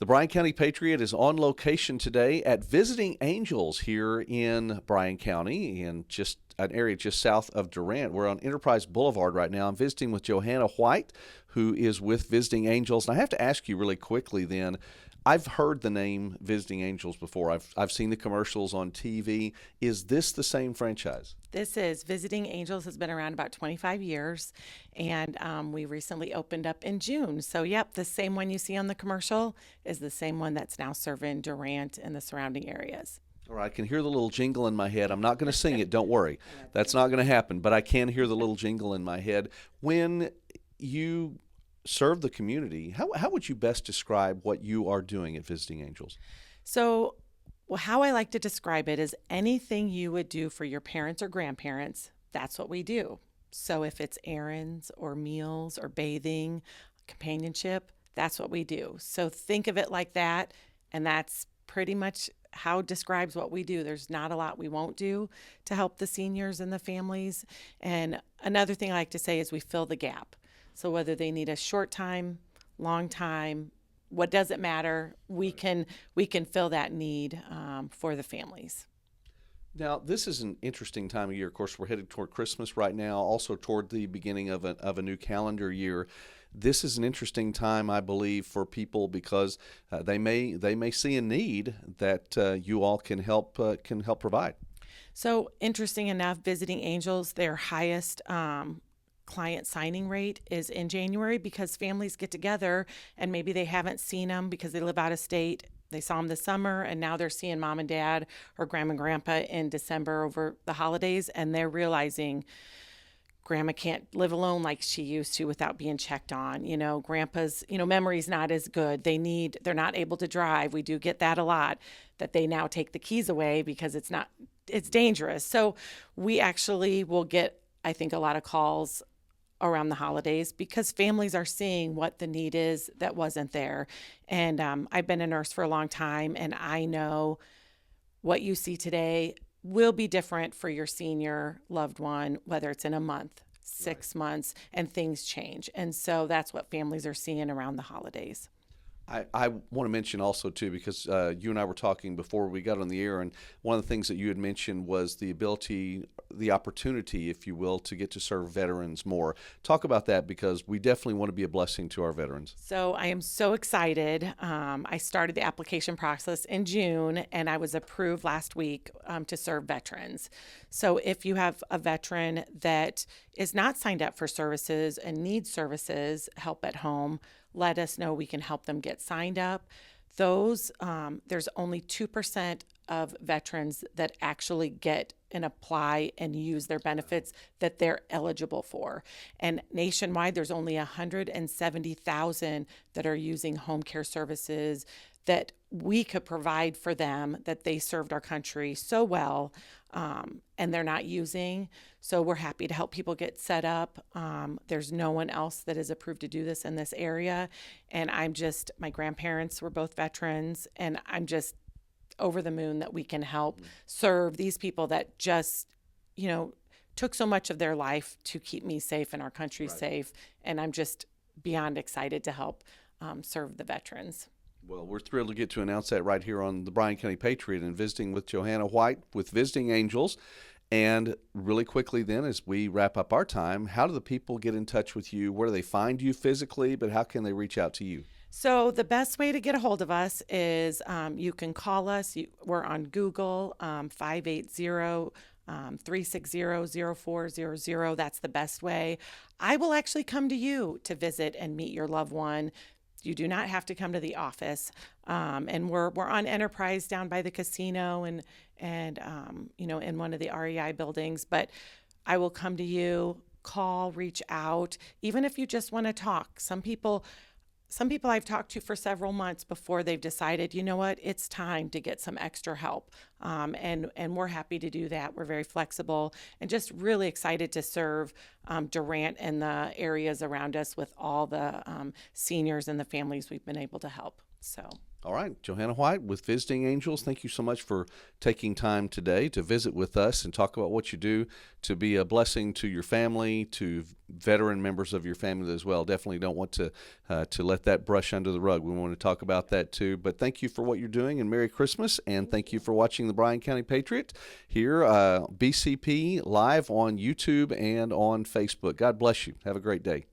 The Bryan County Patriot is on location today at Visiting Angels here in Bryan County, in just an area just south of Durant. We're on Enterprise Boulevard right now. I'm visiting with Johanna White, who is with Visiting Angels. And I have to ask you really quickly then, I've heard the name Visiting Angels before. I've seen the commercials on TV. Is this the same franchise? This is Visiting Angels has been around about 25 years, and we recently opened up in June. So, yep, the same one you see on the commercial is the same one that's now serving Durant and the surrounding areas. All right, I can hear the little jingle in my head. I'm not going to sing it, don't worry. That's not going to happen, but I can hear the little jingle in my head. When you serve the community, how would you best describe what you are doing at Visiting Angels? So, well, how I like to describe it is anything you would do for your parents or grandparents, that's what we do. So, if it's errands or meals or bathing, companionship, that's what we do. So, think of it like that, and that's pretty much how it describes what we do. There's not a lot we won't do to help the seniors and the families. And another thing I like to say is we fill the gap. So whether they need a short time, long time, what does it matter? We can fill that need for the families. Now, this is an interesting time of year. Of course, we're headed toward Christmas right now, also toward the beginning of a new calendar year. This is an interesting time, I believe, for people because they may see a need that you all can help provide. So interesting enough, Visiting Angels, their highest client signing rate is in January because families get together and maybe they haven't seen them because they live out of state. They saw them this summer and now they're seeing mom and dad or grandma and grandpa in December over the holidays, and they're realizing grandma can't live alone like she used to without being checked on. Grandpa's, memory's not as good. They're not able to drive. We do get that a lot, that they now take the keys away because it's dangerous. So we actually will get, I think, a lot of calls around the holidays because families are seeing what the need is that wasn't there. And I've been a nurse for a long time, and I know what you see today will be different for your senior loved one, whether it's in a month, 6 months, and things change. And so that's what families are seeing around the holidays. I want to mention also too, because you and I were talking before we got on the air, and one of the things that you had mentioned was the ability, the opportunity, if you will, to get to serve veterans more. Talk about that, because we definitely want to be a blessing to our veterans. So I am so excited. I started the application process in June, and I was approved last week to serve veterans. So if you have a veteran that is not signed up for services and needs services, help at home, let us know. We can help them get signed up. There's only 2% of veterans that actually get and apply and use their benefits that they're eligible for. And nationwide, there's only 170,000 that are using home care services that we could provide for them, that they served our country so well, and they're not using. So we're happy to help people get set up. There's no one else that is approved to do this in this area. And my grandparents were both veterans, and I'm just over the moon that we can help serve these people that just, took so much of their life to keep me safe and our country safe. And I'm just beyond excited to help serve the veterans. Well, we're thrilled to get to announce that right here on the Bryan County Patriot, and visiting with Johanna White with Visiting Angels. And really quickly then, as we wrap up our time, how do the people get in touch with you? Where do they find you physically, but how can they reach out to you? So the best way to get a hold of us is you can call us. We're on Google, 580 360-0400. That's the best way. I will actually come to you to visit and meet your loved one. You do not have to come to the office. And we're on Enterprise down by the casino and in one of the REI buildings. But I will come to you, call, reach out, even if you just want to talk. Some people I've talked to for several months before they've decided, you know what, it's time to get some extra help. And we're happy to do that. We're very flexible and just really excited to serve Durant and the areas around us with all the seniors and the families we've been able to help. So. All right, Johanna White with Visiting Angels. Thank you so much for taking time today to visit with us and talk about what you do to be a blessing to your family, to veteran members of your family as well. Definitely don't want to let that brush under the rug. We want to talk about that too. But thank you for what you're doing, and Merry Christmas, and thank you for watching the Bryan County Patriot here, BCP live on YouTube and on Facebook. God bless you. Have a great day.